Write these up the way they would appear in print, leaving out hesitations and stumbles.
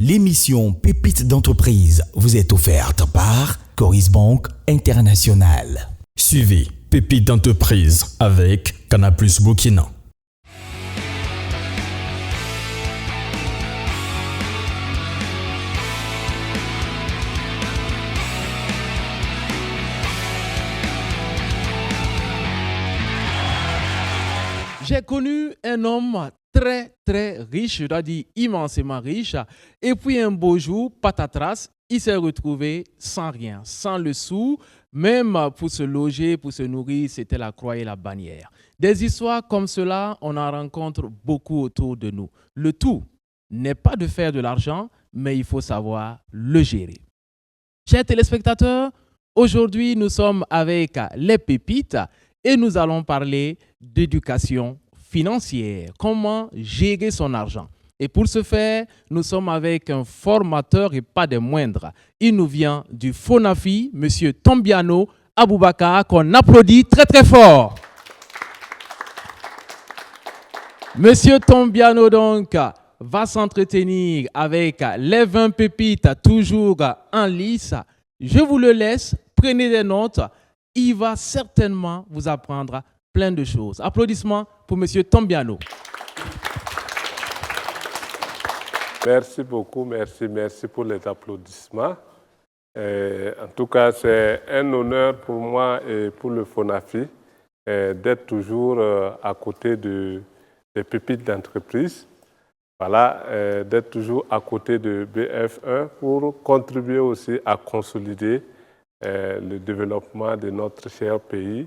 L'émission Pépites d'entreprise vous est offerte par Coris Bank International. Suivez Pépites d'entreprise avec Canal+ Burkina. J'ai connu un homme très riche, je dois dire immensément riche, et puis un beau jour, patatras, il s'est retrouvé sans rien, sans le sou, même pour se loger, pour se nourrir, c'était la croix et la bannière. Des histoires comme cela, on en rencontre beaucoup autour de nous. Le tout n'est pas de faire de l'argent, mais il faut savoir le gérer. Chers téléspectateurs, aujourd'hui nous sommes avec les pépites et nous allons parler d'éducation financière, comment gérer son argent. Et pour ce faire, nous sommes avec un formateur et pas des moindres. Il nous vient du FONAFI, M. Tombiano Aboubakar, qu'on applaudit très fort. M. Tombiano donc va s'entretenir avec les 20 pépites toujours en lice. Je vous le laisse, prenez des notes. Il va certainement vous apprendre plein de choses. Applaudissements pour M. Tombiano. Merci beaucoup, merci pour les applaudissements. En tout cas, c'est un honneur pour moi et pour le FONAFI d'être toujours à côté des pépites d'entreprise. Voilà, d'être toujours à côté de BF1 pour contribuer aussi à consolider le développement de notre cher pays,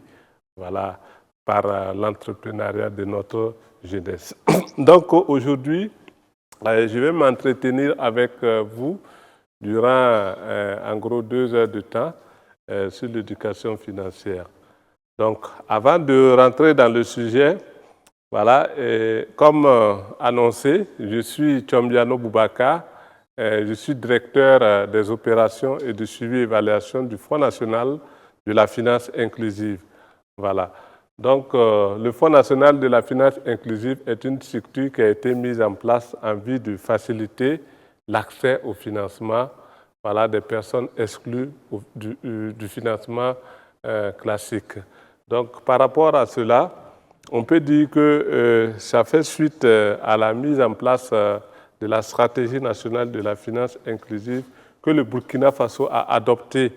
voilà, par l'entrepreneuriat de notre jeunesse. Donc aujourd'hui, je vais m'entretenir avec vous durant en gros 2 heures de temps sur l'éducation financière. Donc avant de rentrer dans le sujet, voilà, comme annoncé, je suis Tombiano Aboubakar. Je suis directeur des opérations et de suivi et évaluation du Fonds national de la finance inclusive. Voilà. Donc, le Fonds national de la finance inclusive est une structure qui a été mise en place en vue de faciliter l'accès au financement, voilà, des personnes exclues du financement classique. Donc, par rapport à cela, on peut dire que ça fait suite à la mise en place de la stratégie nationale de la finance inclusive que le Burkina Faso a adoptée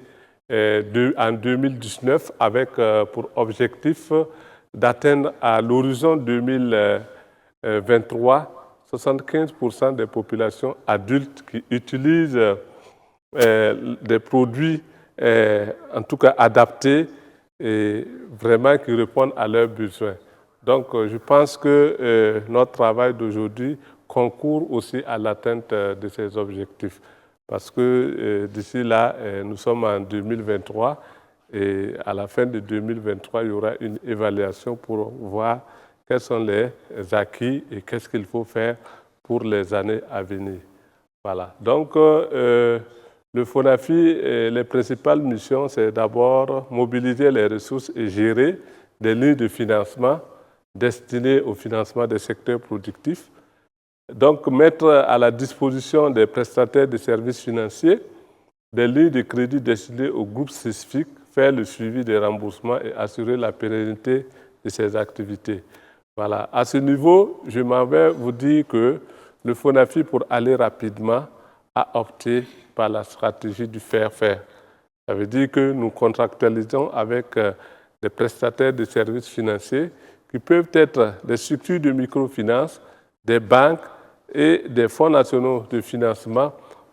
en 2019 avec pour objectif d'atteindre à l'horizon 2023 75% des populations adultes qui utilisent des produits en tout cas adaptés et vraiment qui répondent à leurs besoins. Donc je pense que notre travail d'aujourd'hui concourt aussi à l'atteinte de ces objectifs. Parce que d'ici là, nous sommes en 2023 et à la fin de 2023, il y aura une évaluation pour voir quels sont les acquis et qu'est-ce qu'il faut faire pour les années à venir. Voilà. Donc, le FONAFI, les principales missions, c'est d'abord mobiliser les ressources et gérer des lignes de financement destinées au financement des secteurs productifs. Donc, mettre à la disposition des prestataires de services financiers des lignes de crédit destinées aux groupes spécifiques, faire le suivi des remboursements et assurer la pérennité de ces activités. Voilà. À ce niveau, je m'en vais vous dire que le FONAFI, pour aller rapidement, a opté par la stratégie du faire-faire. Ça veut dire que nous contractualisons avec des prestataires de services financiers qui peuvent être des structures de microfinance, des banques et des fonds nationaux de financement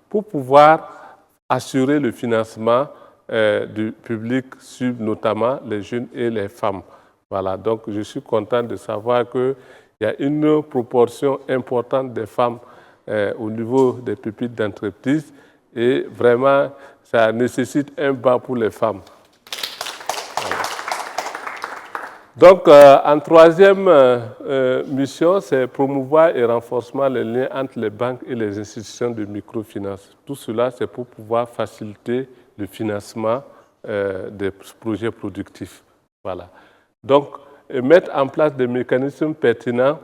pour pouvoir assurer le financement du public, sur notamment les jeunes et les femmes. Voilà, donc je suis content de savoir qu'il y a une proportion importante des femmes au niveau des pépites d'entreprise et vraiment, ça nécessite un bas pour les femmes. Donc, en troisième mission, c'est promouvoir et renforcer les liens entre les banques et les institutions de microfinance. Tout cela, c'est pour pouvoir faciliter le financement des projets productifs. Voilà. Donc, mettre en place des mécanismes pertinents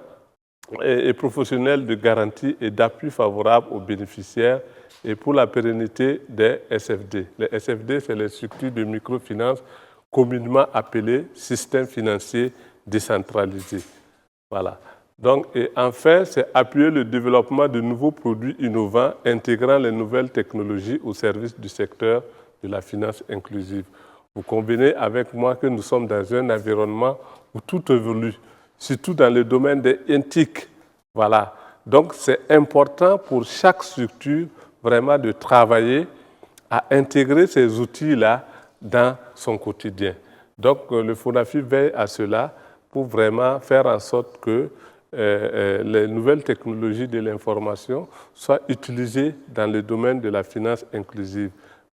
et professionnels de garantie et d'appui favorable aux bénéficiaires et pour la pérennité des SFD. Les SFD, c'est les structures de microfinance communément appelées systèmes financiers décentralisés. Voilà. Donc, et enfin, c'est appuyer le développement de nouveaux produits innovants intégrant les nouvelles technologies au service du secteur de la finance inclusive. Vous convenez avec moi que nous sommes dans un environnement où tout évolue, surtout dans le domaine des éthiques. Voilà. Donc, c'est important pour chaque structure vraiment de travailler à intégrer ces outils-là dans son quotidien. Donc, le FONAFI veille à cela pour vraiment faire en sorte que les nouvelles technologies de l'information soient utilisées dans le domaine de la finance inclusive.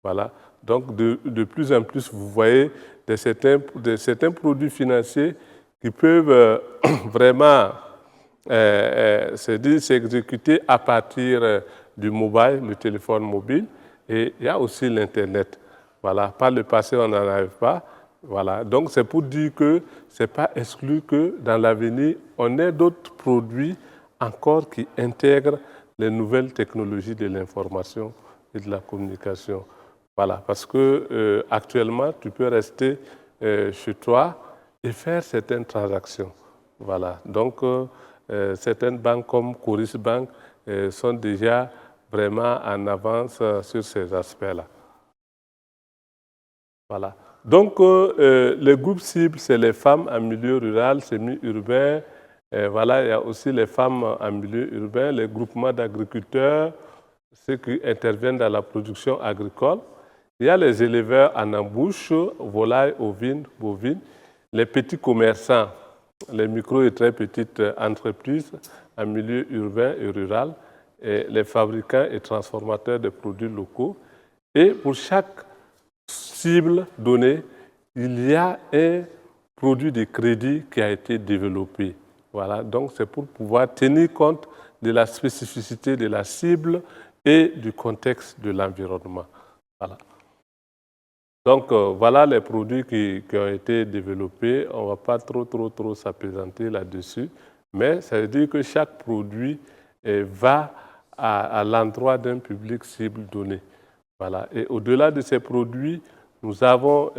Voilà. Donc, de plus en plus, vous voyez certains produits financiers qui peuvent vraiment s'exécuter à partir du mobile, le téléphone mobile, et il y a aussi l'Internet. Voilà. Par le passé, on n'en avait pas. Voilà. Donc, c'est pour dire que ce n'est pas exclu que dans l'avenir, on ait d'autres produits encore qui intègrent les nouvelles technologies de l'information et de la communication. Voilà. Parce que actuellement, tu peux rester chez toi et faire certaines transactions. Voilà. Donc, certaines banques comme Coris Bank sont déjà vraiment en avance sur ces aspects-là. Voilà. Donc, les groupes cibles, c'est les femmes en milieu rural, semi-urbain. Voilà, il y a aussi les femmes en milieu urbain, les groupements d'agriculteurs, ceux qui interviennent dans la production agricole. Il y a les éleveurs en embouche, volailles, ovines, bovines, les petits commerçants, les micro et très petites entreprises en milieu urbain et rural, et les fabricants et transformateurs de produits locaux. Et pour chaque cible donnée, il y a un produit de crédit qui a été développé. Voilà, donc c'est pour pouvoir tenir compte de la spécificité de la cible et du contexte de l'environnement. Voilà. Donc voilà les produits qui ont été développés. On ne va pas trop s'appesantir là-dessus, mais ça veut dire que chaque produit va à l'endroit d'un public cible donné. Voilà. Et au-delà de ces produits, nous avons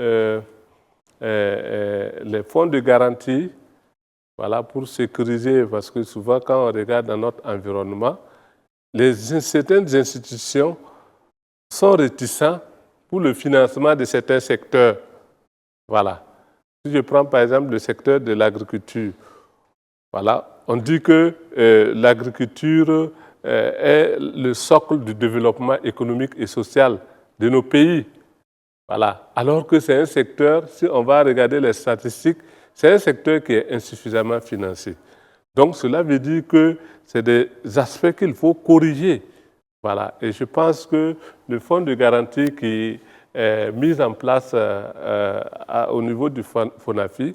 les fonds de garantie, voilà, pour sécuriser, parce que souvent quand on regarde dans notre environnement, certaines institutions sont réticentes pour le financement de certains secteurs. Voilà. Si je prends par exemple le secteur de l'agriculture, voilà, on dit que l'agriculture est le socle du développement économique et social de nos pays. Voilà. Alors que c'est un secteur, si on va regarder les statistiques, c'est un secteur qui est insuffisamment financé. Donc cela veut dire que c'est des aspects qu'il faut corriger. Voilà. Et je pense que le fonds de garantie qui est mis en place au niveau du FONAFI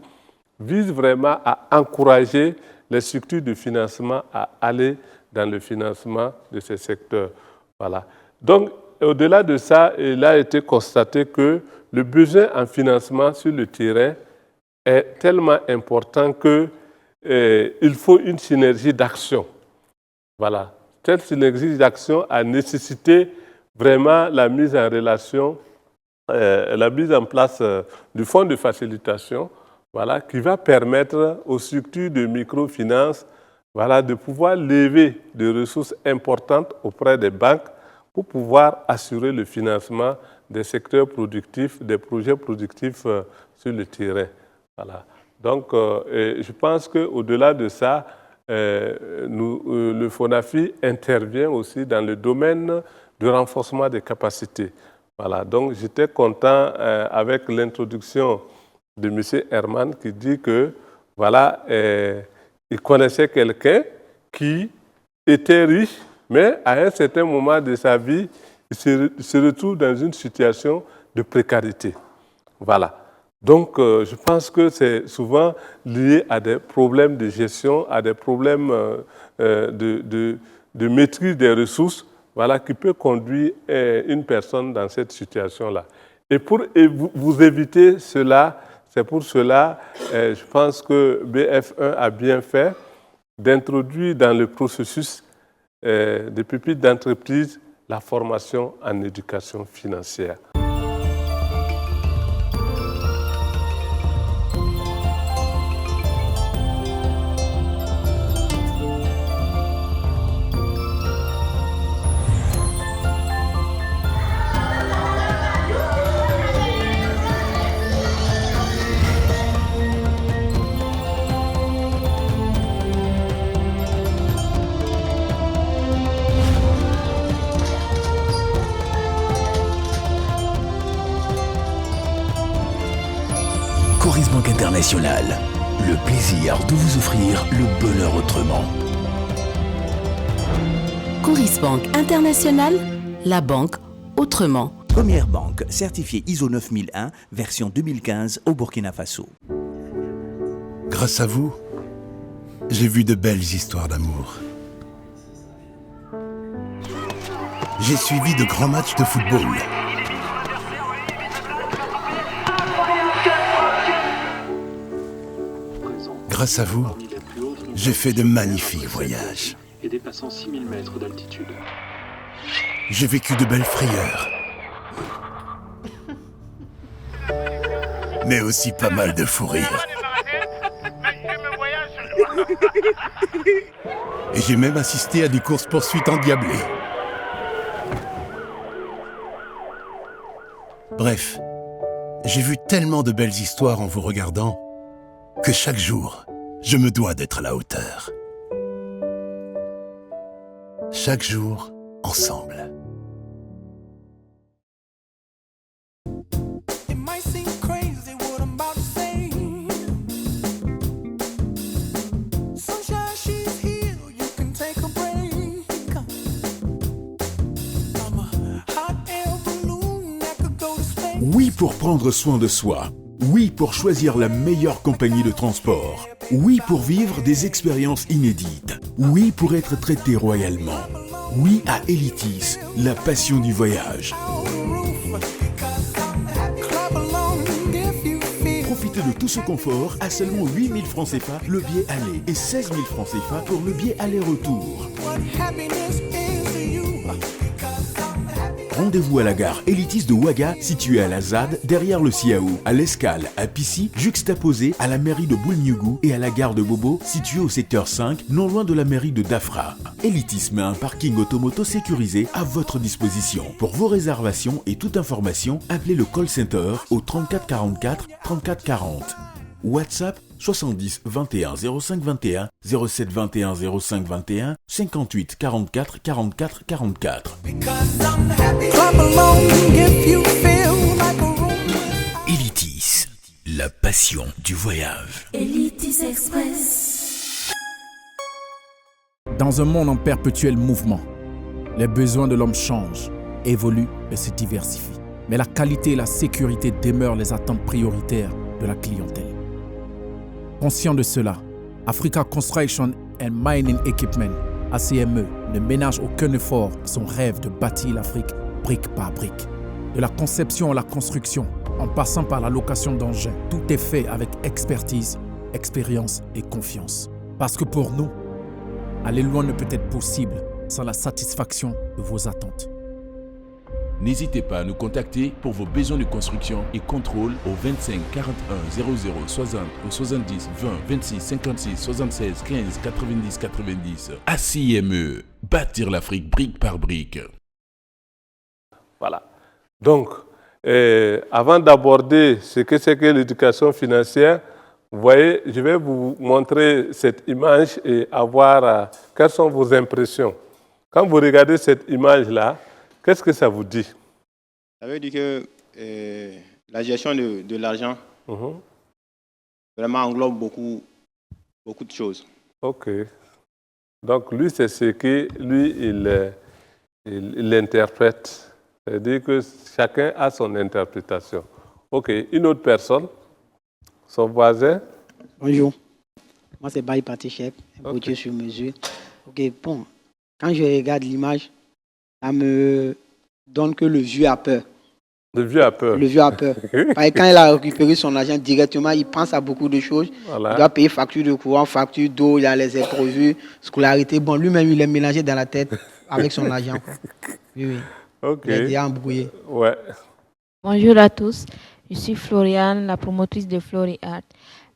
vise vraiment à encourager les structures de financement à aller dans le financement de ces secteurs. Voilà. Donc, au-delà de ça, il a été constaté que le besoin en financement sur le terrain est tellement important qu'il faut une synergie d'action. Voilà. Cette synergie d'action a nécessité vraiment la mise en relation, la mise en place du fonds de facilitation, voilà, qui va permettre aux structures de microfinance, voilà, de pouvoir lever des ressources importantes auprès des banques pour pouvoir assurer le financement des secteurs productifs, des projets productifs sur le terrain. Voilà. Donc, je pense qu'au-delà de ça, le FONAFI intervient aussi dans le domaine du renforcement des capacités. Voilà. Donc, j'étais content avec l'introduction de M. Herman qui dit que, voilà, il connaissait quelqu'un qui était riche, mais à un certain moment de sa vie, il se retrouve dans une situation de précarité. Voilà. Donc, je pense que c'est souvent lié à des problèmes de gestion, à des problèmes de maîtrise des ressources, voilà, qui peut conduire une personne dans cette situation-là. Et pour vous éviter cela, c'est pour cela, je pense que BF1 a bien fait d'introduire dans le processus des pupitres d'entreprise la formation en éducation financière. Coris Banque Internationale, le plaisir de vous offrir le bonheur autrement. Coris Banque Internationale, la banque autrement. Première banque certifiée ISO 9001, version 2015 au Burkina Faso. Grâce à vous, j'ai vu de belles histoires d'amour. J'ai suivi de grands matchs de football. Grâce à vous, j'ai fait de magnifiques voyages. Et dépassant 6000 mètres d'altitude. J'ai vécu de belles frayeurs. Mais aussi pas mal de fous rires. Et j'ai même assisté à des courses-poursuites endiablées. Bref, j'ai vu tellement de belles histoires en vous regardant que chaque jour, je me dois d'être à la hauteur. Chaque jour, ensemble. Oui pour prendre soin de soi. Oui pour choisir la meilleure compagnie de transport. Oui pour vivre des expériences inédites. Oui pour être traité royalement. Oui à Elitis, la passion du voyage. Profitez de tout ce confort à seulement 8 000 francs CFA le billet aller et 16 000 francs CFA pour le billet aller-retour. Rendez-vous à la gare Elitis de Ouaga, située à la ZAD, derrière le Siaou, à l'Escale, à Pissy, juxtaposée à la mairie de Boulniougou et à la gare de Bobo, située au secteur 5, non loin de la mairie de Dafra. Elitis met un parking automoto sécurisé à votre disposition. Pour vos réservations et toute information, appelez le call center au 34 44 34 40. WhatsApp 70 21 05 21 07 21 05 21 58 44 44 44. Elitis, la passion du voyage. Elitis Express. Dans un monde en perpétuel mouvement, les besoins de l'homme changent, évoluent et se diversifient. Mais la qualité et la sécurité demeurent les attentes prioritaires de la clientèle. Conscient de cela, Africa Construction and Mining Equipment, ACME, ne ménage aucun effort à son rêve de bâtir l'Afrique brique par brique. De la conception à la construction, en passant par la location d'engins, tout est fait avec expertise, expérience et confiance. Parce que pour nous, aller loin ne peut être possible sans la satisfaction de vos attentes. N'hésitez pas à nous contacter pour vos besoins de construction et contrôle au 25 41 00 60 ou 70 20 26 56 76 15 90 90. ACIME, bâtir l'Afrique brique par brique. Voilà. Donc, avant d'aborder ce que c'est que l'éducation financière, vous voyez, je vais vous montrer cette image et voir quelles sont vos impressions. Quand vous regardez cette image-là, qu'est-ce que ça vous dit? Ça veut dire que la gestion de l'argent vraiment englobe beaucoup de choses. OK. Donc, lui, c'est ce que lui, il interprète. C'est-à-dire que chacun a son interprétation. OK. Une autre personne, son voisin. Bonjour. Moi, c'est Baye Patichep, un potier sur mesure. OK, bon. Quand je regarde l'image, ça me donne que le vieux a peur. Le vieux a peur. Le vieux a peur. Parce que quand il a récupéré son argent directement, il pense à beaucoup de choses. Voilà. Il doit payer facture de courant, facture d'eau, il a les imprévus, scolarité. Bon, lui-même, il est mélangé dans la tête avec son argent, quoi. Oui, oui. Ok. Il est déjà embrouillé. Ouais. Bonjour à tous. Je suis Floriane, la promotrice de FloriArt.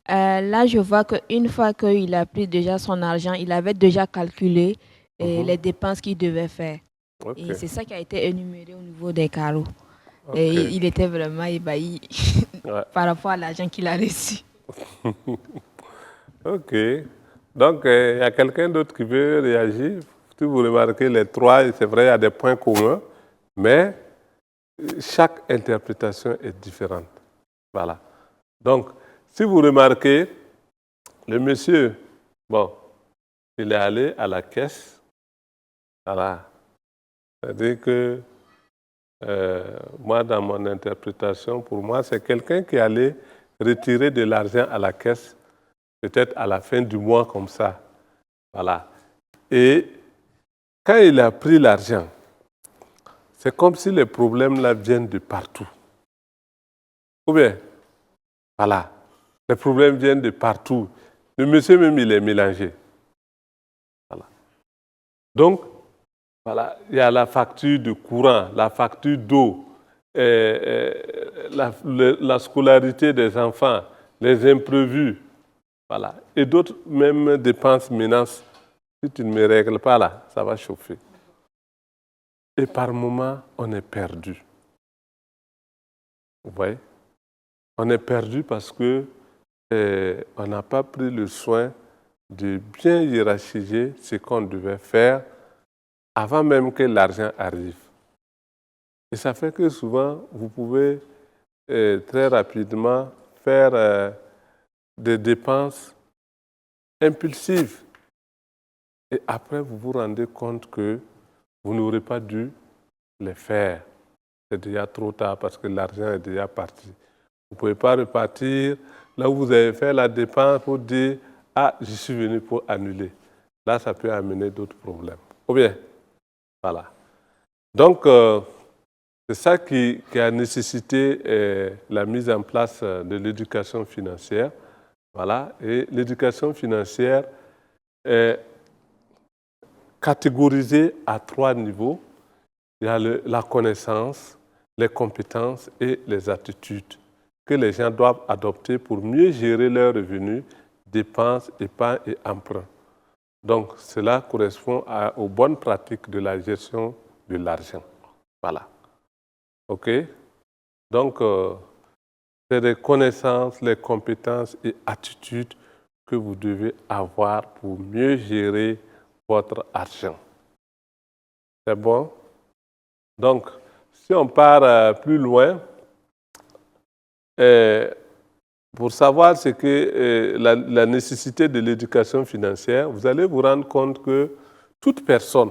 Là, je vois qu'une fois qu'il a pris déjà son argent, il avait déjà calculé les dépenses qu'il devait faire. Okay. Et c'est ça qui a été énuméré au niveau des carreaux. Okay. Et il était vraiment ébahi par rapport à l'argent qu'il a reçu. Ok. Donc, il y a quelqu'un d'autre qui veut réagir. Si vous remarquez les trois, c'est vrai, il y a des points communs, mais chaque interprétation est différente. Voilà. Donc, si vous remarquez, le monsieur, bon, il est allé à la caisse. Voilà. C'est-à-dire que moi, dans mon interprétation, pour moi, c'est quelqu'un qui allait retirer de l'argent à la caisse, peut-être à la fin du mois comme ça. Voilà. Et quand il a pris l'argent, c'est comme si les problèmes là viennent de partout. Ou bien, voilà, les problèmes viennent de partout. Le monsieur même, il est mélangé. Voilà. Donc, voilà, il y a la facture de courant, la facture d'eau, la scolarité des enfants, les imprévus, voilà. Et d'autres même dépenses menaces. Si tu ne me règles pas là, ça va chauffer. Et par moments, on est perdu. Vous voyez? On est perdu parce que on n'a pas pris le soin de bien hiérarchiser ce qu'on devait faire avant même que l'argent arrive. Et ça fait que souvent, vous pouvez très rapidement faire des dépenses impulsives. Et après, vous vous rendez compte que vous n'aurez pas dû les faire. C'est déjà trop tard parce que l'argent est déjà parti. Vous ne pouvez pas repartir là où vous avez fait la dépense pour dire « Ah, je suis venu pour annuler ». Là, ça peut amener d'autres problèmes. Ou bien, voilà. Donc, c'est ça qui a nécessité la mise en place de l'éducation financière. Voilà. Et l'éducation financière est catégorisée à 3 niveaux. Il y a la connaissance, les compétences et les attitudes que les gens doivent adopter pour mieux gérer leurs revenus, dépenses, épargne et emprunts. Donc, cela correspond aux bonnes pratiques de la gestion de l'argent. Voilà. OK? Donc, c'est les connaissances, les compétences et attitudes que vous devez avoir pour mieux gérer votre argent. C'est bon? Donc, si on part plus loin, pour savoir ce que la nécessité de l'éducation financière, vous allez vous rendre compte que toute personne,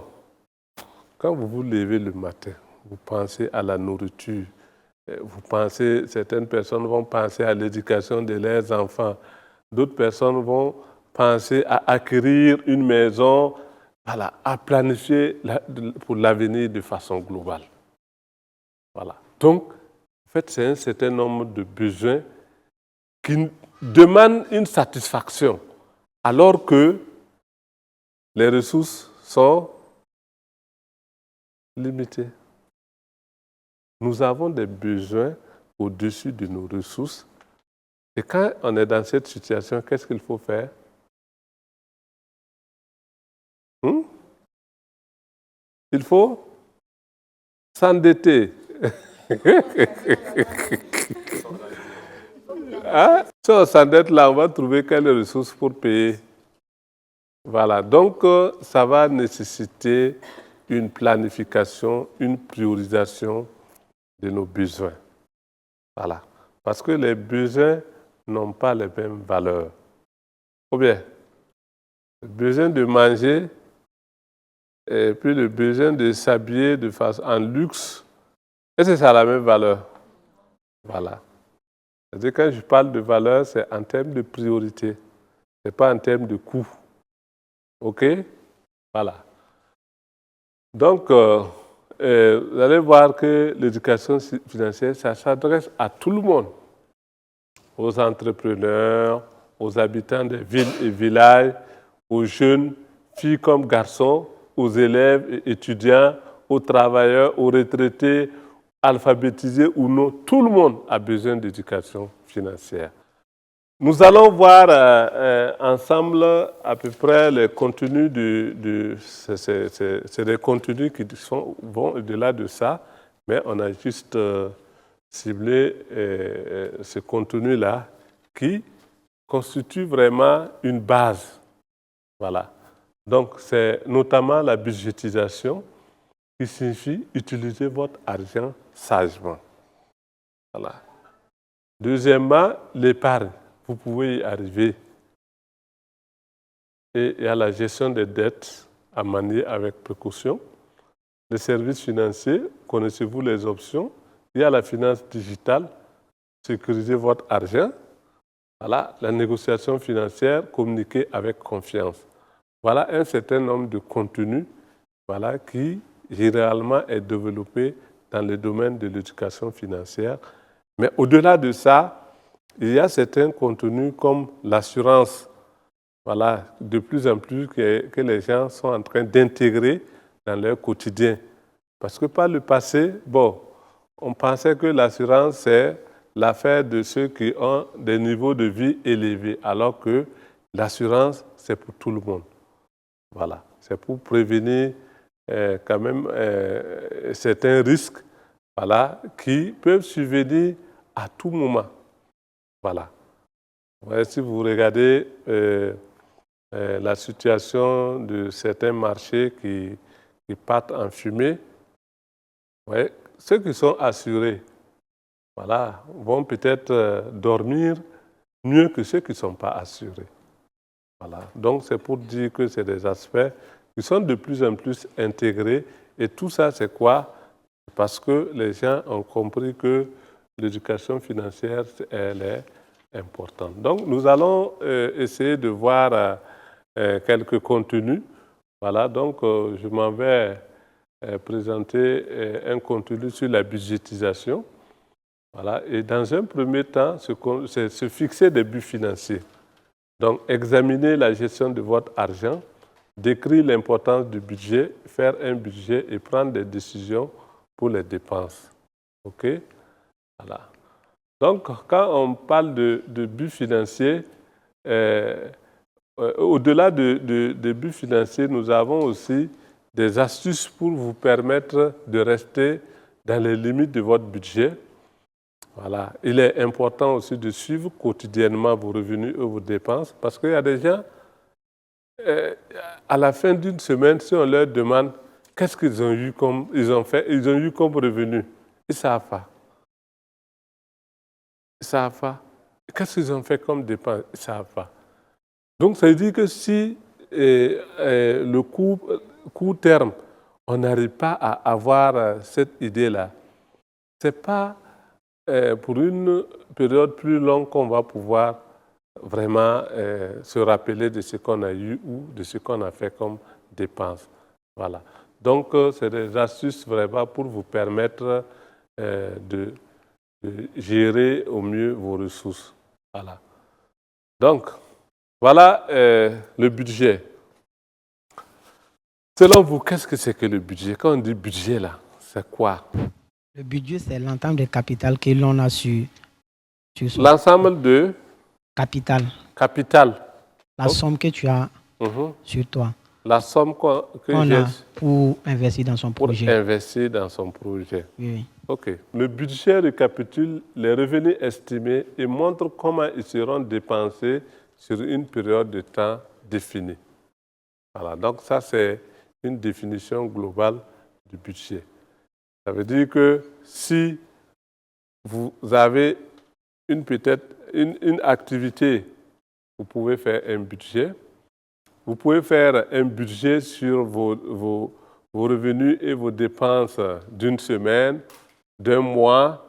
quand vous vous levez le matin, vous pensez à la nourriture, certaines personnes vont penser à l'éducation de leurs enfants, d'autres personnes vont penser à acquérir une maison, voilà, à planifier pour l'avenir de façon globale. Voilà. Donc, en fait, c'est un certain nombre de besoins qui demandent une satisfaction, alors que les ressources sont limitées. Nous avons des besoins au-dessus de nos ressources. Et quand on est dans cette situation, qu'est-ce qu'il faut faire? Il faut s'endetter. Hein? Si on s'endette là, on va trouver quelles ressources pour payer. Voilà, donc ça va nécessiter une planification, une priorisation de nos besoins. Voilà, parce que les besoins n'ont pas les mêmes valeurs. Ou bien, le besoin de manger et puis le besoin de s'habiller de façon en luxe, est-ce que ça a la même valeur? Voilà. C'est-à-dire quand je parle de valeur, c'est en termes de priorité, ce n'est pas en termes de coût. OK? Voilà. Donc, vous allez voir que l'éducation financière, ça s'adresse à tout le monde, aux entrepreneurs, aux habitants des villes et villages, aux jeunes, filles comme garçons, aux élèves et étudiants, aux travailleurs, aux retraités, alphabétisés ou non. Tout le monde a besoin d'éducation financière. Nous allons voir ensemble à peu près les contenus c'est des contenus qui vont au-delà de ça, mais on a juste ciblé ce contenu-là qui constitue vraiment une base. Voilà. Donc, c'est notamment la budgétisation qui signifie utiliser votre argent sagement. Voilà. Deuxièmement, l'épargne. Vous pouvez y arriver. Et il y a la gestion des dettes à manier avec précaution. Les services financiers, connaissez-vous les options? Il y a la finance digitale, sécuriser votre argent. Voilà, la négociation financière, communiquer avec confiance. Voilà un certain nombre de contenus qui généralement est développé dans le domaine de l'éducation financière. Mais au-delà de ça, il y a certains contenus comme l'assurance, de plus en plus que les gens sont en train d'intégrer dans leur quotidien. Parce que par le passé, on pensait que l'assurance, c'est l'affaire de ceux qui ont des niveaux de vie élevés, alors que l'assurance, c'est pour tout le monde. Voilà, c'est pour prévenir quand même certains risques qui peuvent survenir à tout moment. Voilà. Si vous regardez la situation de certains marchés qui partent en fumée, ceux qui sont assurés vont peut-être dormir mieux que ceux qui ne sont pas assurés. Voilà. Donc, c'est pour dire que c'est des aspects qui sont de plus en plus intégrés. Et tout ça, c'est quoi? Parce que les gens ont compris que l'éducation financière, elle est importante. Donc, nous allons essayer de voir quelques contenus. Voilà, donc je m'en vais présenter un contenu sur la budgétisation. Voilà, et dans un premier temps, c'est se fixer des buts financiers. Donc, examiner la gestion de votre argent, décrire l'importance du budget, faire un budget et prendre des décisions pour les dépenses. OK? Voilà. Donc, quand on parle de buts financiers, au-delà de buts financiers, nous avons aussi des astuces pour vous permettre de rester dans les limites de votre budget. Voilà. Il est important aussi de suivre quotidiennement vos revenus et vos dépenses parce qu'il y a des gens, à la fin d'une semaine, si on leur demande qu'est-ce qu'ils ont eu comme, ils ont eu comme revenu, ils ne savent pas. Ils ne savent pas. Qu'est-ce qu'ils ont fait comme dépenses? Ils ne savent pas. Donc, ça veut dire que si le court terme, on n'arrive pas à avoir cette idée-là, ce n'est pas pour une période plus longue qu'on va pouvoir vraiment se rappeler de ce qu'on a eu ou de ce qu'on a fait comme dépenses. Voilà. Donc, c'est des astuces vraiment pour vous permettre de gérer au mieux vos ressources. Voilà. Donc, voilà le budget. Selon vous, qu'est-ce que c'est que le budget? Quand on dit budget, là, c'est quoi? Le budget, c'est l'ensemble des capitales que l'on a sur son... L'ensemble de? Capital. Capital. La somme que tu as sur toi. La somme qu'on a pour investir dans son projet. Pour investir dans son projet. Oui. OK. Le budget récapitule les revenus estimés et montre comment ils seront dépensés sur une période de temps définie. Voilà. Donc, ça, c'est une définition globale du budget. Ça veut dire que si vous avez une activité, vous pouvez faire un budget. Vous pouvez faire un budget sur vos revenus et vos dépenses d'une semaine, d'un mois,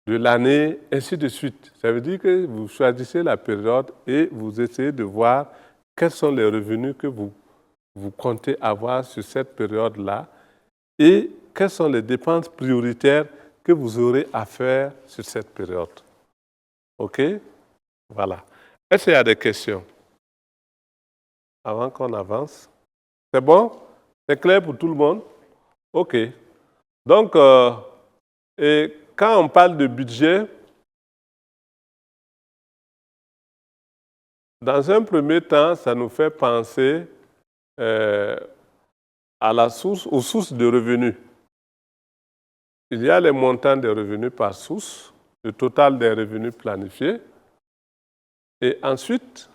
de l'année, ainsi de suite. Ça veut dire que vous choisissez la période et vous essayez de voir quels sont les revenus que vous comptez avoir sur cette période-là. Et quelles sont les dépenses prioritaires que vous aurez à faire sur cette période. OK? Voilà. Est-ce qu'il y a des questions avant qu'on avance? C'est bon? C'est clair pour tout le monde? OK. Donc, et quand on parle de budget, dans un premier temps, ça nous fait penser aux sources de revenus. Il y a les montants des revenus par source, le total des revenus planifiés. Et ensuite,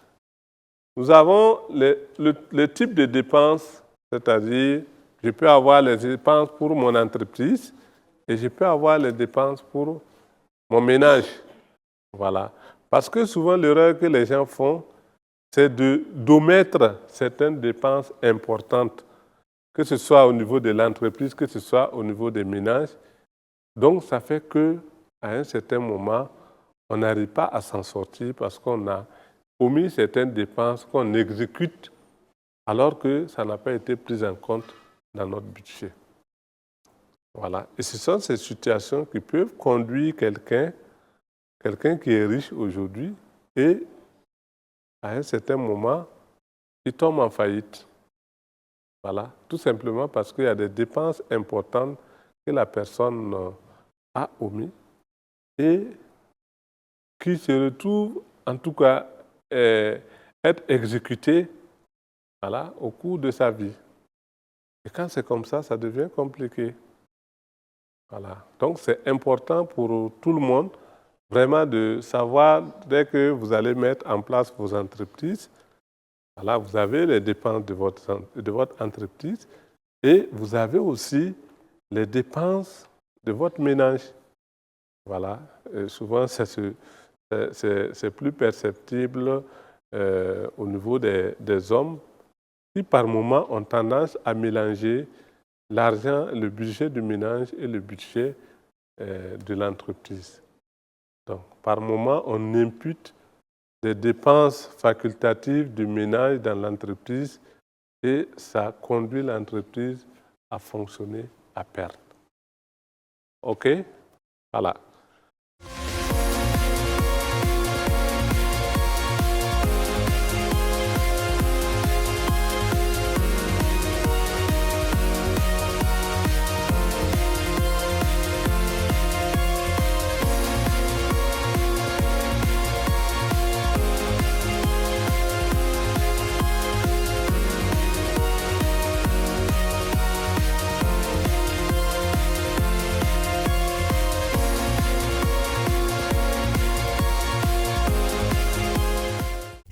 nous avons le type de dépenses, c'est-à-dire, je peux avoir les dépenses pour mon entreprise et je peux avoir les dépenses pour mon ménage. Voilà. Parce que souvent, l'erreur que les gens font, c'est d'omettre certaines dépenses importantes, que ce soit au niveau de l'entreprise, que ce soit au niveau des ménages. Donc, ça fait qu'à un certain moment, on n'arrive pas à s'en sortir parce qu'on a omis certaines dépenses qu'on exécute alors que ça n'a pas été pris en compte dans notre budget. Voilà. Et ce sont ces situations qui peuvent conduire quelqu'un qui est riche aujourd'hui et à un certain moment, il tombe en faillite. Voilà. Tout simplement parce qu'il y a des dépenses importantes que la personne a omis et qui se retrouvent, en tout cas, être exécutées voilà, au cours de sa vie. Et quand c'est comme ça devient compliqué. Voilà. Donc, c'est important pour tout le monde vraiment de savoir, dès que vous allez mettre en place vos entreprises, voilà, vous avez les dépenses de votre entreprise et vous avez aussi les dépenses de votre ménage. Voilà. Et souvent, c'est plus perceptible au niveau des hommes qui, par moment, ont tendance à mélanger l'argent, le budget du ménage et le budget de l'entreprise. Donc, par moment, on impute des dépenses facultatives du ménage dans l'entreprise et ça conduit l'entreprise à fonctionner à perte. OK? Voilà.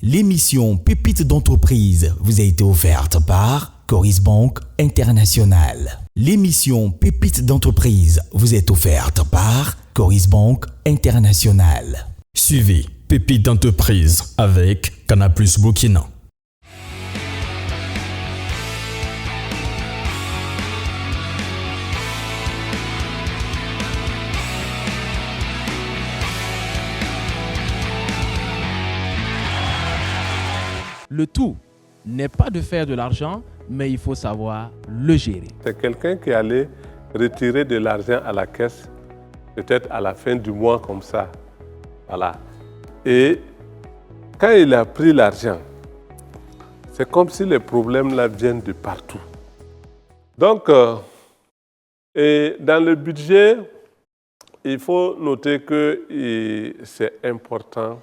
L'émission Pépites d'entreprise vous a été offerte par Coris Banque International. L'émission Pépites d'entreprise vous est offerte par Coris Banque International. Suivez Pépites d'entreprise avec Canal+ Burkina. Le tout n'est pas de faire de l'argent, mais il faut savoir le gérer. C'est quelqu'un qui allait retirer de l'argent à la caisse, peut-être à la fin du mois comme ça. Voilà. Et quand il a pris l'argent, c'est comme si les problèmes là viennent de partout. Donc, et dans le budget, il faut noter que c'est important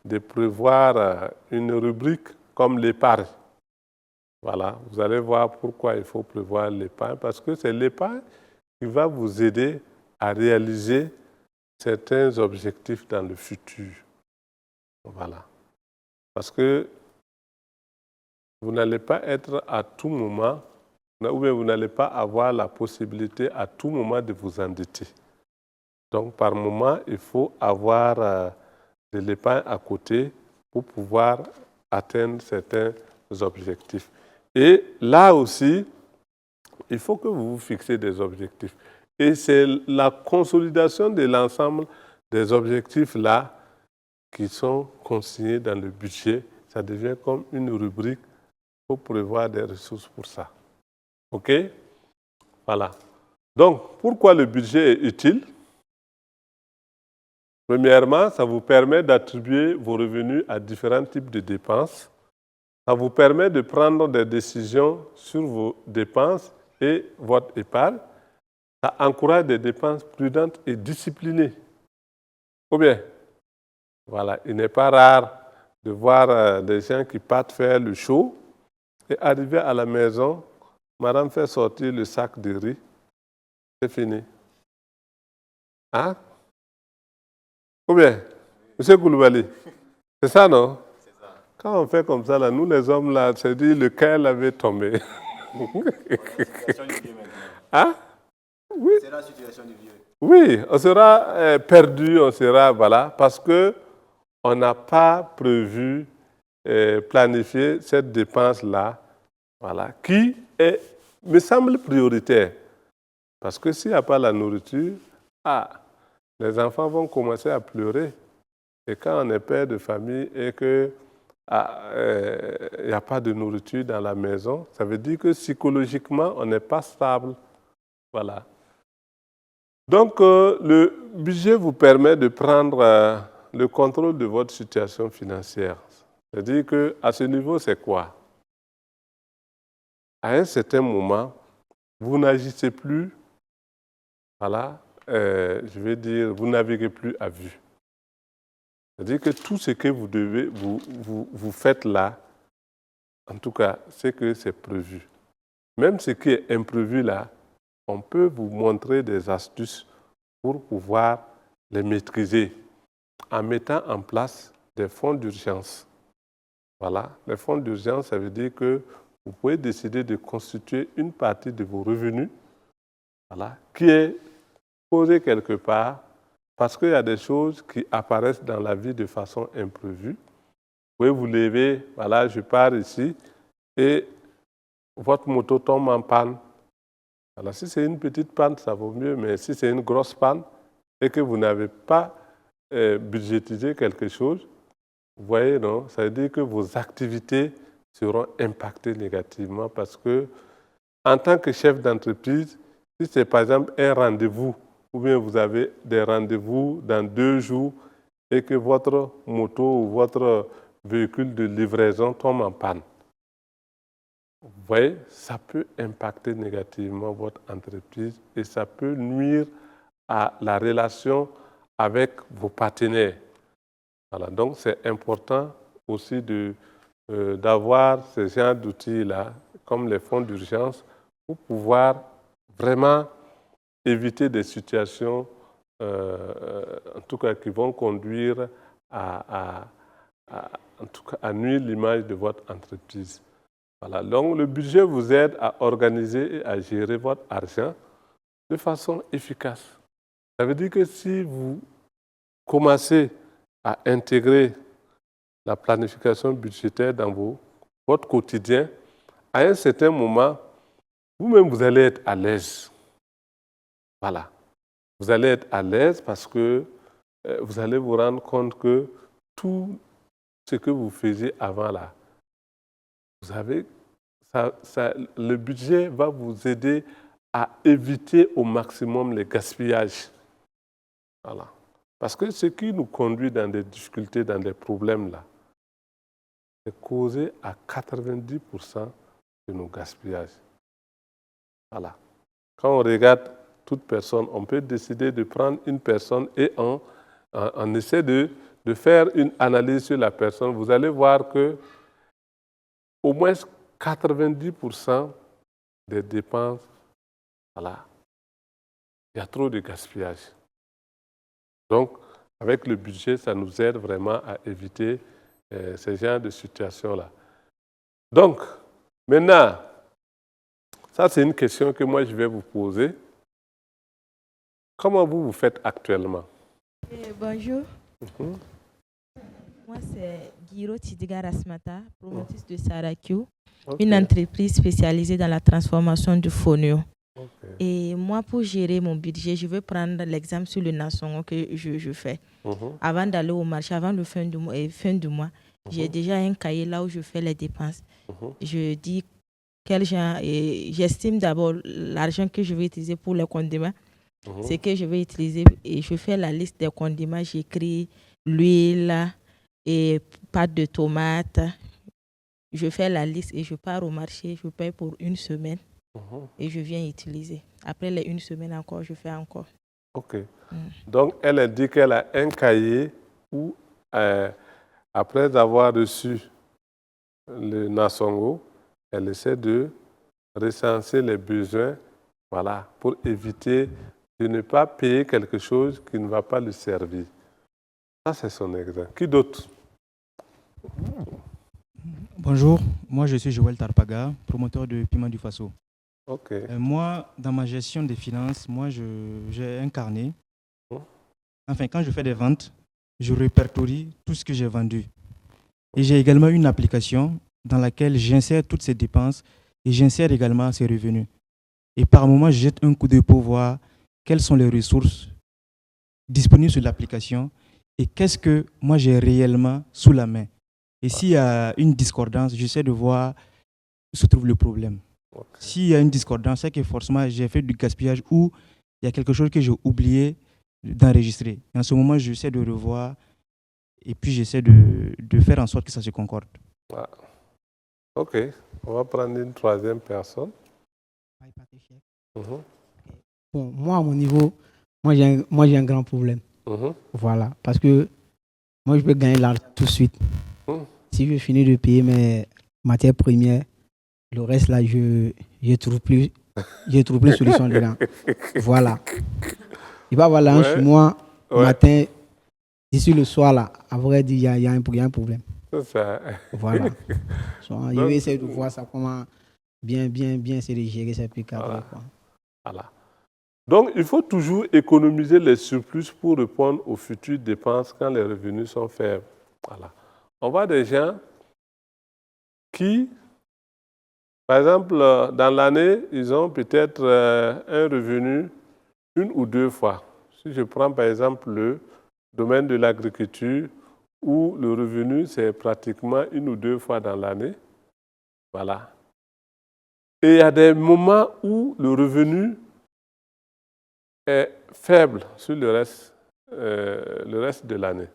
de prévoir une rubrique comme l'épargne. Voilà, vous allez voir pourquoi il faut prévoir l'épargne, parce que c'est l'épargne qui va vous aider à réaliser certains objectifs dans le futur. Voilà. Parce que vous n'allez pas être à tout moment, ou bien vous n'allez pas avoir la possibilité à tout moment de vous endetter. Donc, par moment, il faut avoir de l'épargne à côté pour pouvoir atteindre certains objectifs. Et là aussi, il faut que vous vous fixiez des objectifs. Et c'est la consolidation de l'ensemble des objectifs là qui sont consignés dans le budget. Ça devient comme une rubrique pour prévoir des ressources pour ça. OK? Voilà. Donc, pourquoi le budget est utile? Premièrement, ça vous permet d'attribuer vos revenus à différents types de dépenses. Ça vous permet de prendre des décisions sur vos dépenses et votre épargne. Ça encourage des dépenses prudentes et disciplinées. Ou bien, voilà, il n'est pas rare de voir des gens qui partent faire le show et arriver à la maison, madame fait sortir le sac de riz, c'est fini. Hein? Ou bien, M. Koulibaly, c'est ça, non? C'est ça. Quand on fait comme ça, là, nous les hommes, là, c'est dit lequel avait tombé. Hein? Oui. C'est la situation du vieux. Oui, on sera perdu, on sera, voilà, parce qu'on n'a pas prévu, planifié cette dépense-là, voilà, qui me semble prioritaire. Parce que s'il n'y a pas la nourriture, les enfants vont commencer à pleurer. Et quand on est père de famille et qu'il n'y a pas de nourriture dans la maison, ça veut dire que psychologiquement, on n'est pas stable. Voilà. Donc, le budget vous permet de prendre le contrôle de votre situation financière. C'est-à-dire qu'à ce niveau, c'est quoi? À un certain moment, vous n'agissez plus, voilà, je vais dire, vous naviguez plus à vue. C'est-à-dire que tout ce que vous devez, vous faites là, en tout cas, c'est que c'est prévu. Même ce qui est imprévu là, on peut vous montrer des astuces pour pouvoir les maîtriser en mettant en place des fonds d'urgence. Voilà, les fonds d'urgence, ça veut dire que vous pouvez décider de constituer une partie de vos revenus, voilà, qui est posée quelque part parce qu'il y a des choses qui apparaissent dans la vie de façon imprévue. Vous pouvez vous lever, voilà, je pars ici et votre moto tombe en panne. Alors, si c'est une petite panne, ça vaut mieux, mais si c'est une grosse panne et que vous n'avez pas budgétisé quelque chose, vous voyez, non, ça veut dire que vos activités seront impactées négativement parce que, en tant que chef d'entreprise, si c'est par exemple un rendez-vous, ou bien vous avez des rendez-vous dans 2 jours et que votre moto ou votre véhicule de livraison tombe en panne, vous voyez, ça peut impacter négativement votre entreprise et ça peut nuire à la relation avec vos partenaires. Voilà, donc c'est important aussi d'avoir ce genre d'outils-là, comme les fonds d'urgence, pour pouvoir vraiment éviter des situations, en tout cas, qui vont conduire en tout cas, à nuire l'image de votre entreprise. Voilà. Donc, le budget vous aide à organiser et à gérer votre argent de façon efficace. Ça veut dire que si vous commencez à intégrer la planification budgétaire dans votre quotidien, à un certain moment, vous-même, vous allez être à l'aise. Voilà. Vous allez être à l'aise parce que vous allez vous rendre compte que tout ce que vous faisiez avant là, vous avez, le budget va vous aider à éviter au maximum les gaspillages. Voilà. Parce que ce qui nous conduit dans des difficultés, dans des problèmes là, c'est causé à 90% de nos gaspillages. Voilà. Quand on regarde toute personne, on peut décider de prendre une personne et on essaie de faire une analyse sur la personne. Vous allez voir que au moins 90% des dépenses, voilà, il y a trop de gaspillage. Donc, avec le budget, ça nous aide vraiment à éviter ce genre de situation-là. Donc, maintenant, ça c'est une question que moi je vais vous poser. Comment vous faites actuellement? Bonjour. Moi, c'est Guiro Tidiga Rasmata, promotrice de Sarakyu, une entreprise spécialisée dans la transformation du fonio. Et moi, pour gérer mon budget, je vais prendre l'exemple sur le Nassongo que je fais. Avant d'aller au marché, avant le fin du mois, j'ai déjà un cahier là où je fais les dépenses. Je dis quel genre. Et j'estime d'abord l'argent que je vais utiliser pour les condiments. C'est que je vais utiliser et je fais la liste des condiments. J'écris l'huile et pâte de tomate. Je fais la liste et je pars au marché. Je paye pour une semaine et je viens utiliser. Après les une semaine encore, je fais encore. OK. Donc, elle indique qu'elle a un cahier où, après avoir reçu le Nasongo, elle essaie de recenser les besoins, voilà, pour éviter de ne pas payer quelque chose qui ne va pas lui servir. Ça, c'est son exemple. Qui d'autre? Bonjour, moi je suis Joël Tarpaga, promoteur de Piment du Faso. OK. Moi, dans ma gestion des finances, j'ai un carnet. Enfin, quand je fais des ventes, je répertorie tout ce que j'ai vendu. Et j'ai également une application dans laquelle j'insère toutes ces dépenses et j'insère également ces revenus. Et par moment, je jette un coup d'œil pour voir quelles sont les ressources disponibles sur l'application et qu'est-ce que moi j'ai réellement sous la main. Et s'il y a une discordance, j'essaie de voir où se trouve le problème. S'il y a une discordance, c'est que forcément j'ai fait du gaspillage ou il y a quelque chose que j'ai oublié d'enregistrer. Et en ce moment, j'essaie de revoir et puis j'essaie de faire en sorte que ça se concorde. Ah. OK. On va prendre une troisième personne. Bon, moi, à mon niveau, moi j'ai un grand problème. Voilà. Parce que moi, je peux gagner l'argent tout de suite. Si je finis de payer mes matières premières, le reste, là, je trouve plus solution dedans. Voilà. Il va y avoir l'argent chez moi, matin, d'ici le soir, là, à vrai dire, il y a un problème. C'est ça. Voilà. Je vais essayer de voir ça, comment bien essayer de gérer ça plus qu'après. Voilà. Donc, il faut toujours économiser les surplus pour répondre aux futures dépenses quand les revenus sont faibles. Voilà. On voit des gens qui, par exemple, dans l'année, ils ont peut-être un revenu une ou deux fois. Si je prends par exemple le domaine de l'agriculture, où le revenu, c'est pratiquement une ou deux fois dans l'année. Voilà. Et il y a des moments où le revenu est faible sur le reste de l'année.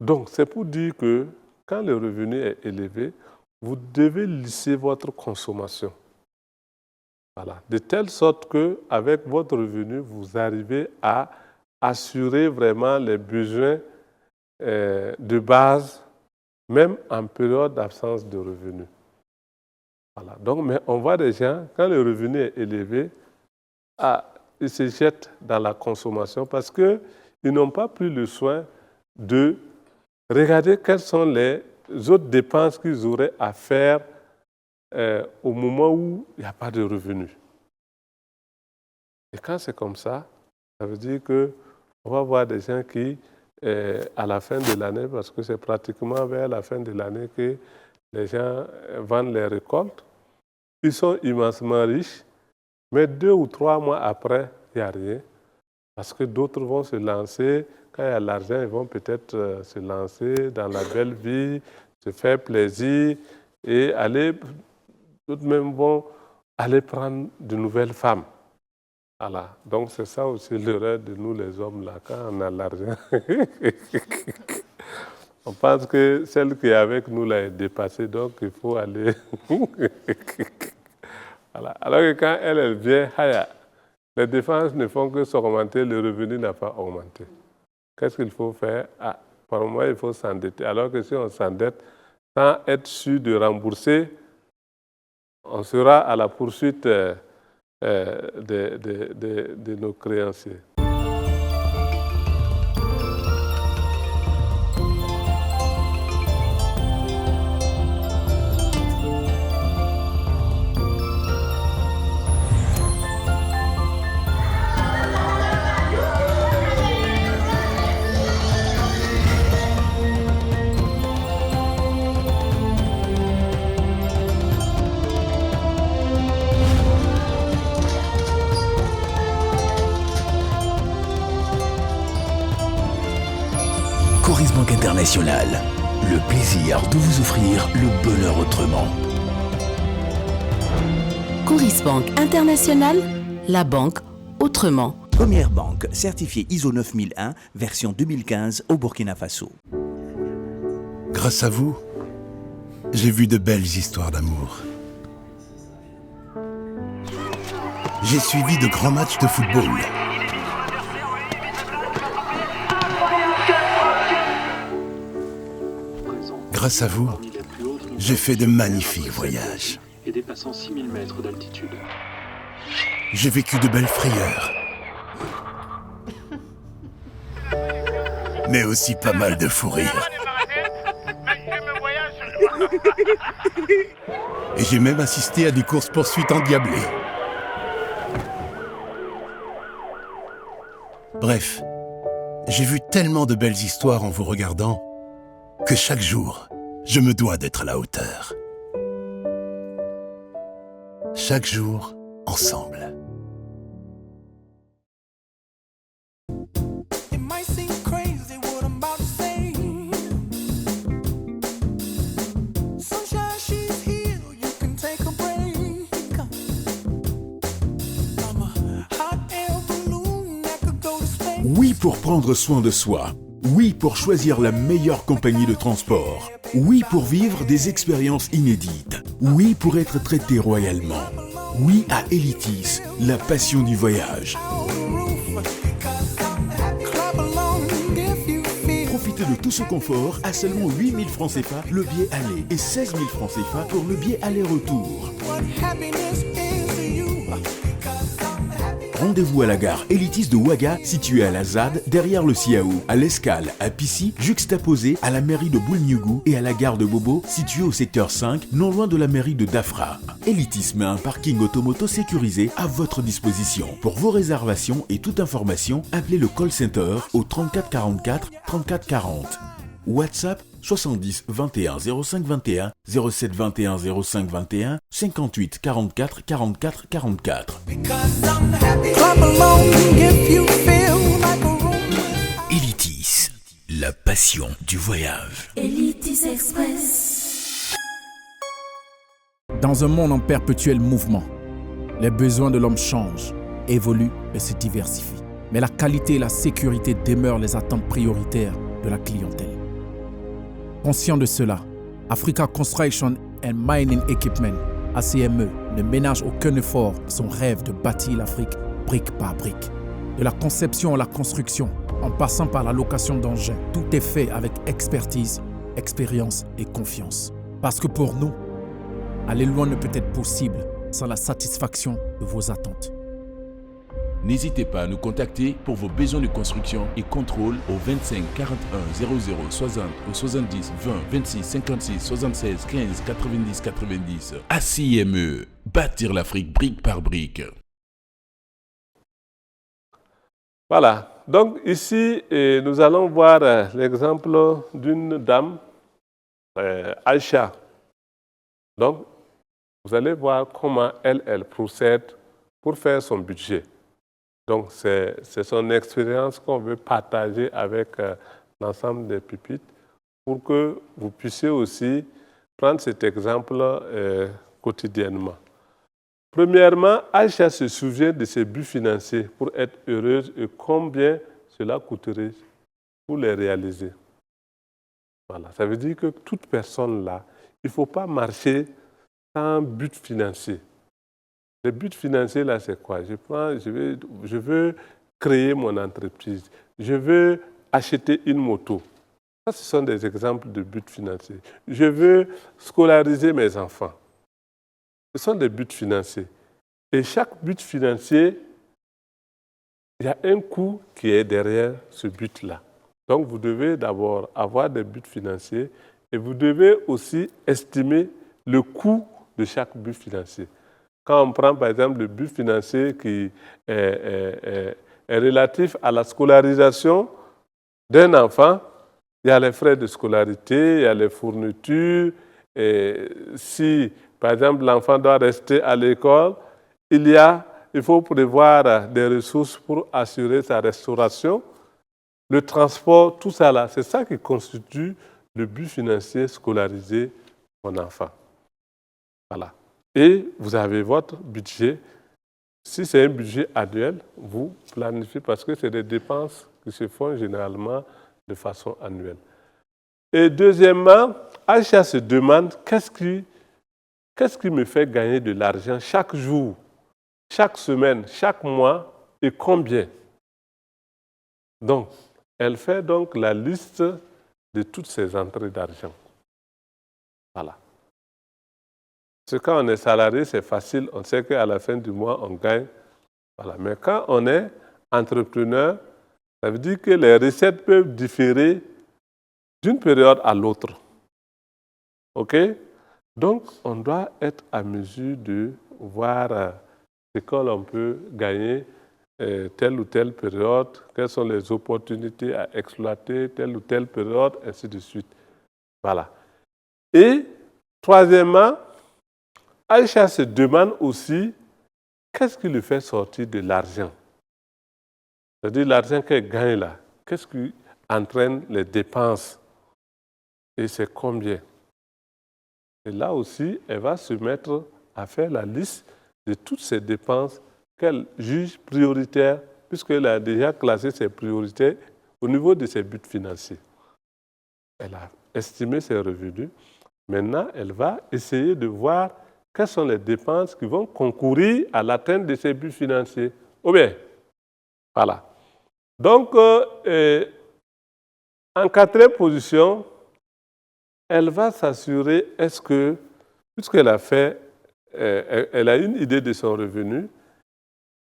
Donc, c'est pour dire que quand le revenu est élevé, vous devez lisser votre consommation. Voilà. De telle sorte qu'avec votre revenu, vous arrivez à assurer vraiment les besoins de base, même en période d'absence de revenus. Voilà. Donc, mais on voit des gens, quand le revenu est élevé, ils se jettent dans la consommation parce qu'ils n'ont pas pris le soin de regarder quelles sont les autres dépenses qu'ils auraient à faire au moment où il n'y a pas de revenus. Et quand c'est comme ça, ça veut dire qu'on va voir des gens qui, à la fin de l'année, parce que c'est pratiquement vers la fin de l'année que les gens vendent les récoltes, ils sont immensement riches, mais 2 ou 3 mois après, il n'y a rien. Parce que d'autres vont se lancer, quand il y a l'argent, ils vont peut-être se lancer dans la belle vie, se faire plaisir et aller, d'autres même vont aller prendre de nouvelles femmes. Voilà. Donc c'est ça aussi l'erreur de nous les hommes, là, quand on a l'argent. On pense que celle qui est avec nous là est dépassée, donc il faut aller. Voilà. Alors que quand elle vient, les dépenses ne font que s'augmenter, le revenu n'a pas augmenté. Qu'est-ce qu'il faut faire? Par moment, il faut s'endetter. Alors que si on s'endette sans être sûr de rembourser, on sera à la poursuite de nos créanciers. Coris Banque Internationale, le plaisir de vous offrir le bonheur autrement. Coris Banque International, la banque autrement. Première banque certifiée ISO 9001, version 2015 au Burkina Faso. Grâce à vous, j'ai vu de belles histoires d'amour. J'ai suivi de grands matchs de football. Grâce à vous, j'ai fait de magnifiques voyages. Et dépassant 6000 mètres d'altitude. J'ai vécu de belles frayeurs. Mais aussi pas mal de fous rires. Et j'ai même assisté à des courses-poursuites endiablées. Bref, j'ai vu tellement de belles histoires en vous regardant que chaque jour, je me dois d'être à la hauteur. Chaque jour, ensemble. Oui pour prendre soin de soi. Oui pour choisir la meilleure compagnie de transport. Oui pour vivre des expériences inédites. Oui pour être traité royalement. Oui à Elitis, la passion du voyage. Profitez de tout ce confort à seulement 8 000 francs CFA le billet aller et 16 000 francs CFA pour le billet aller-retour. Rendez-vous à la gare Elitis de Ouaga, située à la ZAD, derrière le Siaou, à l'Escale, à Pissy, juxtaposée à la mairie de Boulniugou et à la gare de Bobo, située au secteur 5, non loin de la mairie de Dafra. Elitis met un parking automoto sécurisé à votre disposition. Pour vos réservations et toute information, appelez le call center au 34 44 34 40. WhatsApp 70 21 05 21 07 21 05 21 58 44 44 44. Elitis, la passion du voyage. Elitis Express. Dans un monde en perpétuel mouvement, les besoins de l'homme changent, évoluent et se diversifient. Mais la qualité et la sécurité demeurent les attentes prioritaires de la clientèle. Conscient de cela, Africa Construction and Mining Equipment, ACME, ne ménage aucun effort à son rêve de bâtir l'Afrique brique par brique. De la conception à la construction, en passant par la location d'engins, tout est fait avec expertise, expérience et confiance. Parce que pour nous, aller loin ne peut être possible sans la satisfaction de vos attentes. N'hésitez pas à nous contacter pour vos besoins de construction et contrôle au 25 41 00 60 ou 70 20 26 56 76 15 90 90. ACME, bâtir l'Afrique brique par brique. Voilà, donc ici, nous allons voir l'exemple d'une dame, Aïcha. Donc, vous allez voir comment elle procède pour faire son budget. Donc, c'est son expérience qu'on veut partager avec l'ensemble des pupitres pour que vous puissiez aussi prendre cet exemple quotidiennement. Premièrement, Aïcha se souvient de ses buts financiers pour être heureuse et combien cela coûterait pour les réaliser. Voilà, ça veut dire que toute personne là, il ne faut pas marcher sans but financier. Le but financier, là, c'est quoi? Je veux créer mon entreprise. Je veux acheter une moto. Ça, ce sont des exemples de buts financiers. Je veux scolariser mes enfants. Ce sont des buts financiers. Et chaque but financier, il y a un coût qui est derrière ce but-là. Donc, vous devez d'abord avoir des buts financiers et vous devez aussi estimer le coût de chaque but financier. Quand on prend par exemple le but financier qui est relatif à la scolarisation d'un enfant, il y a les frais de scolarité, il y a les fournitures. Et si par exemple l'enfant doit rester à l'école, il faut prévoir des ressources pour assurer sa restauration, le transport, tout ça là. C'est ça qui constitue le but financier scolarisé mon enfant. Voilà. Et vous avez votre budget. Si c'est un budget annuel, vous planifiez parce que c'est des dépenses qui se font généralement de façon annuelle. Et deuxièmement, Aïcha se demande qu'est-ce qui me fait gagner de l'argent chaque jour, chaque semaine, chaque mois et combien. Donc, elle fait donc la liste de toutes ses entrées d'argent. Voilà. Parce que quand on est salarié, c'est facile, on sait qu'à la fin du mois, on gagne. Voilà. Mais quand on est entrepreneur, ça veut dire que les recettes peuvent différer d'une période à l'autre. OK? Donc, on doit être à mesure de voir ce que l'on peut gagner telle ou telle période, quelles sont les opportunités à exploiter, telle ou telle période, ainsi de suite. Voilà. Et troisièmement, Aïcha se demande aussi qu'est-ce qui lui fait sortir de l'argent. C'est-à-dire l'argent qu'elle gagne là, qu'est-ce qui entraîne les dépenses et c'est combien. Et là aussi, elle va se mettre à faire la liste de toutes ces dépenses qu'elle juge prioritaires, puisqu'elle a déjà classé ses priorités au niveau de ses buts financiers. Elle a estimé ses revenus. Maintenant, elle va essayer de voir quelles sont les dépenses qui vont concourir à l'atteinte de ses buts financiers. Ou bien, voilà. Donc, en quatrième position, elle va s'assurer, est-ce que, puisqu'elle a fait, elle a une idée de son revenu,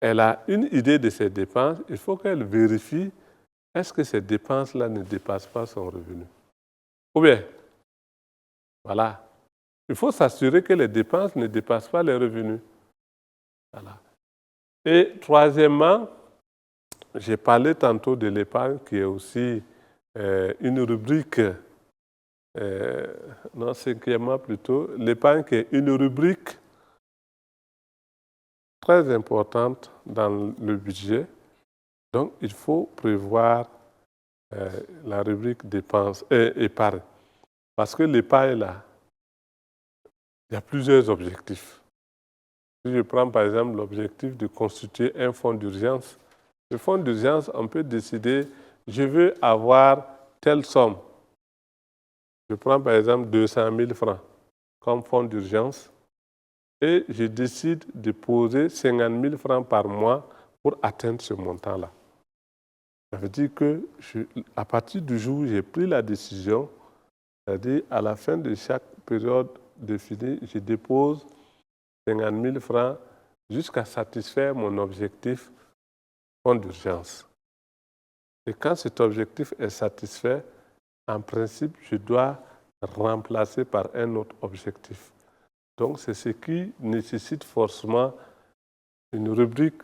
elle a une idée de ses dépenses, il faut qu'elle vérifie, est-ce que ces dépenses-là ne dépassent pas son revenu? Ou bien, voilà, il faut s'assurer que les dépenses ne dépassent pas les revenus. Voilà. Et troisièmement, j'ai parlé tantôt de l'épargne qui est aussi une rubrique, non, cinquièmement plutôt, l'épargne qui est une rubrique très importante dans le budget. Donc, il faut prévoir la rubrique dépenses épargne. Parce que l'épargne, là, il y a plusieurs objectifs. Si je prends par exemple l'objectif de constituer un fonds d'urgence, le fonds d'urgence, on peut décider, je veux avoir telle somme. Je prends par exemple 200 000 francs comme fonds d'urgence et je décide de poser 50 000 francs par mois pour atteindre ce montant-là. Ça veut dire que à partir du jour où j'ai pris la décision, c'est-à-dire à la fin de chaque période définie, je dépose 50 000 francs jusqu'à satisfaire mon objectif fonds d'urgence. Et quand cet objectif est satisfait, en principe, je dois remplacer par un autre objectif. Donc, c'est ce qui nécessite forcément une rubrique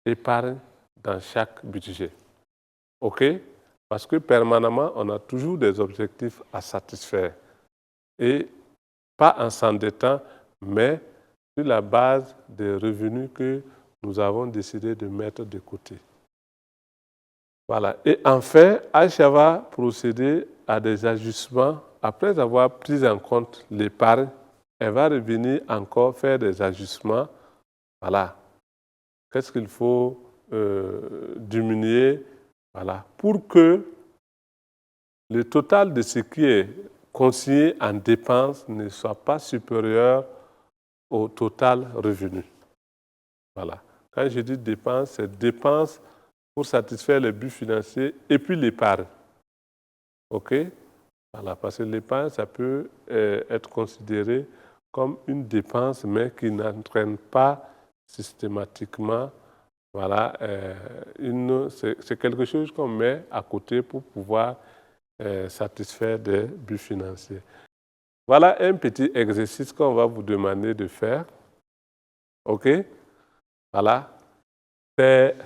épargne dans chaque budget. OK? Parce que permanemment, on a toujours des objectifs à satisfaire. Et pas en s'endettant, mais sur la base des revenus que nous avons décidé de mettre de côté. Voilà. Et enfin, Aïcha va procéder à des ajustements. Après avoir pris en compte l'épargne, elle va revenir encore faire des ajustements. Voilà. Qu'est-ce qu'il faut diminuer? Voilà. Pour que le total de ce qui est consigné en dépenses ne soit pas supérieur au total revenu. Voilà. Quand je dis dépenses, c'est dépenses pour satisfaire les buts financiers et puis l'épargne. OK? Voilà, parce que l'épargne, ça peut être considéré comme une dépense, mais qui n'entraîne pas systématiquement. Voilà, c'est quelque chose qu'on met à côté pour pouvoir satisfaire des buts financiers. Voilà un petit exercice qu'on va vous demander de faire. OK? Voilà. C'est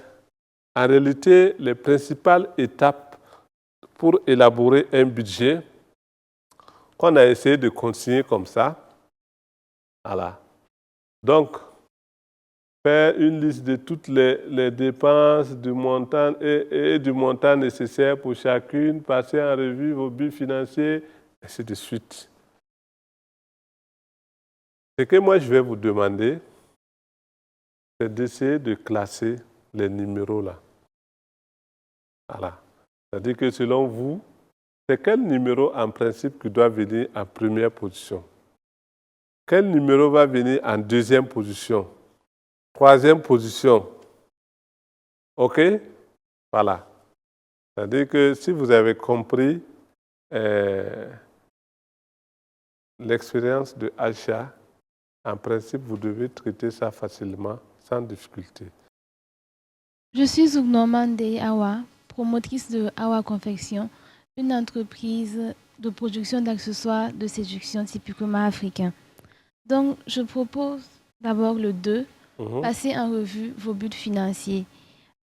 en réalité les principales étapes pour élaborer un budget qu'on a essayé de consigner comme ça. Voilà. Donc, faire une liste de toutes les dépenses du montant et du montant nécessaire pour chacune, passer en revue vos buts financiers, ainsi de suite. Ce que moi je vais vous demander, c'est d'essayer de classer les numéros là. Voilà. C'est-à-dire que selon vous, c'est quel numéro en principe qui doit venir en première position? Quel numéro va venir en deuxième position? Troisième position? OK? Voilà. C'est-à-dire que si vous avez compris l'expérience de Aïcha, en principe, vous devez traiter ça facilement, sans difficulté. Je suis Ougnomande Awa, promotrice de Awa Confection, une entreprise de production d'accessoires de séduction typiquement africains. Donc, je propose d'abord le 2, passer en revue vos buts financiers.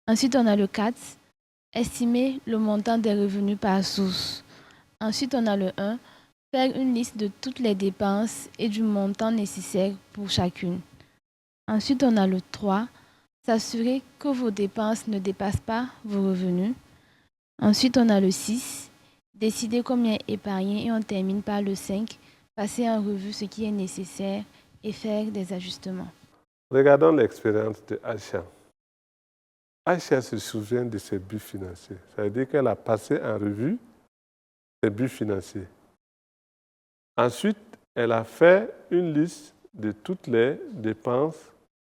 Ensuite, on a le 4, estimer le montant des revenus par source. Ensuite, on a le 1, faire une liste de toutes les dépenses et du montant nécessaire pour chacune. Ensuite, on a le 3, s'assurer que vos dépenses ne dépassent pas vos revenus. Ensuite, on a le 6, décider combien épargner et on termine par le 5, passer en revue ce qui est nécessaire et faire des ajustements. Regardons l'expérience de Aïcha. Aïcha se souvient de ses buts financiers. Ça veut dire qu'elle a passé en revue ses buts financiers. Ensuite, elle a fait une liste de toutes les dépenses,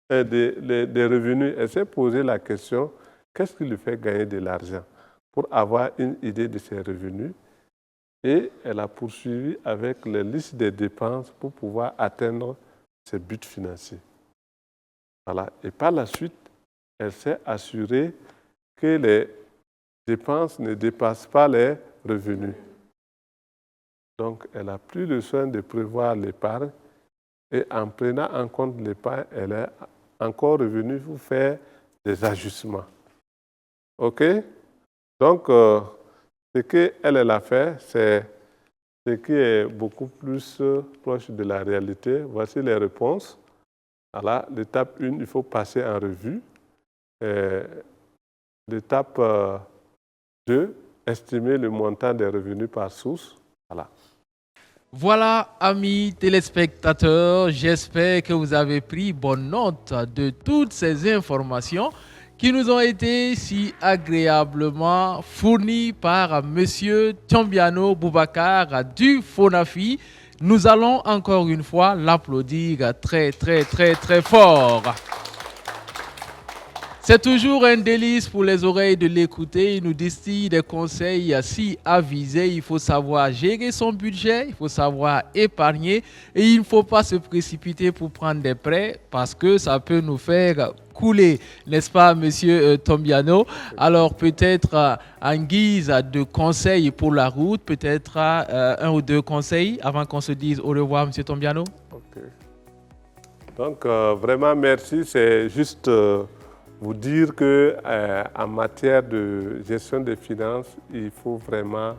des revenus. Elle s'est posé la question, qu'est-ce qui lui fait gagner de l'argent? Pour avoir une idée de ses revenus. Et elle a poursuivi avec les listes des dépenses pour pouvoir atteindre ses buts financiers. Voilà. Et par la suite, elle s'est assurée que les dépenses ne dépassent pas les revenus. Donc, elle a pris le soin de prévoir l'épargne et en prenant en compte l'épargne, elle est encore revenue pour faire des ajustements. OK? Donc, ce qu'elle a fait, c'est ce qui est beaucoup plus proche de la réalité. Voici les réponses. Voilà, l'étape 1, il faut passer en revue. L'étape 2, estimer le montant des revenus par source. Voilà. Voilà, amis téléspectateurs, j'espère que vous avez pris bonne note de toutes ces informations qui nous ont été si agréablement fournies par M. Thombiano Boubacar du FONAFI. Nous allons encore une fois l'applaudir très, très, très, très fort. C'est toujours un délice pour les oreilles de l'écouter. Il nous distille des conseils si avisés. Il faut savoir gérer son budget, il faut savoir épargner et il ne faut pas se précipiter pour prendre des prêts parce que ça peut nous faire couler, n'est-ce pas, Monsieur Thombiano? Alors peut-être en guise de conseils pour la route, peut-être un ou deux conseils avant qu'on se dise au revoir, Monsieur Thombiano. Ok. Donc vraiment merci. C'est juste vous dire que en matière de gestion des finances, il faut vraiment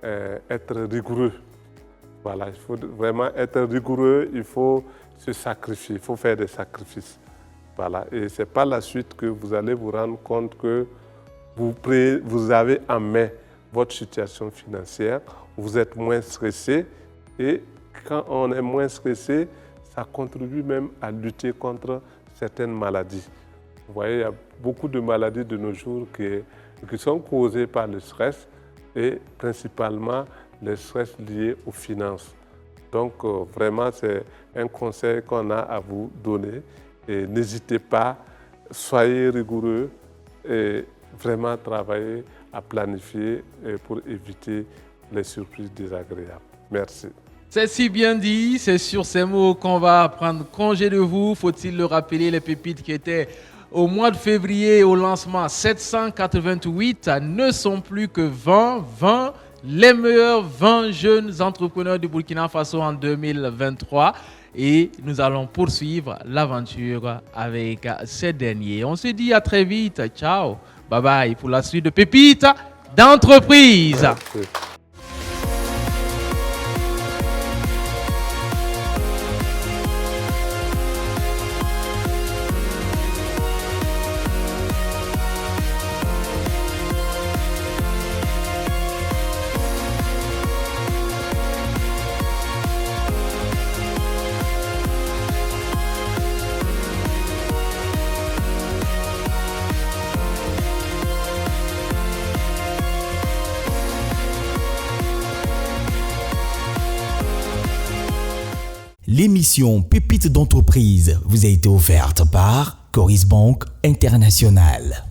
être rigoureux. Voilà, il faut vraiment être rigoureux. Il faut se sacrifier. Il faut faire des sacrifices. Voilà, et c'est par la suite que vous allez vous rendre compte que vous avez en main votre situation financière, vous êtes moins stressé et quand on est moins stressé, ça contribue même à lutter contre certaines maladies. Vous voyez, il y a beaucoup de maladies de nos jours qui sont causées par le stress et principalement le stress lié aux finances. Donc vraiment, c'est un conseil qu'on a à vous donner. Et n'hésitez pas, soyez rigoureux et vraiment travaillez à planifier pour éviter les surprises désagréables. Merci. C'est si bien dit, c'est sur ces mots qu'on va prendre congé de vous. Faut-il le rappeler, les pépites qui étaient au mois de février au lancement 788 ne sont plus que 20, les meilleurs 20 jeunes entrepreneurs du Burkina Faso en 2023. Et nous allons poursuivre l'aventure avec ces derniers. On se dit à très vite. Ciao. Bye bye pour la suite de Pépites d'entreprise. Merci. L'émission Pépites d'entreprise vous a été offerte par Coris Bank International.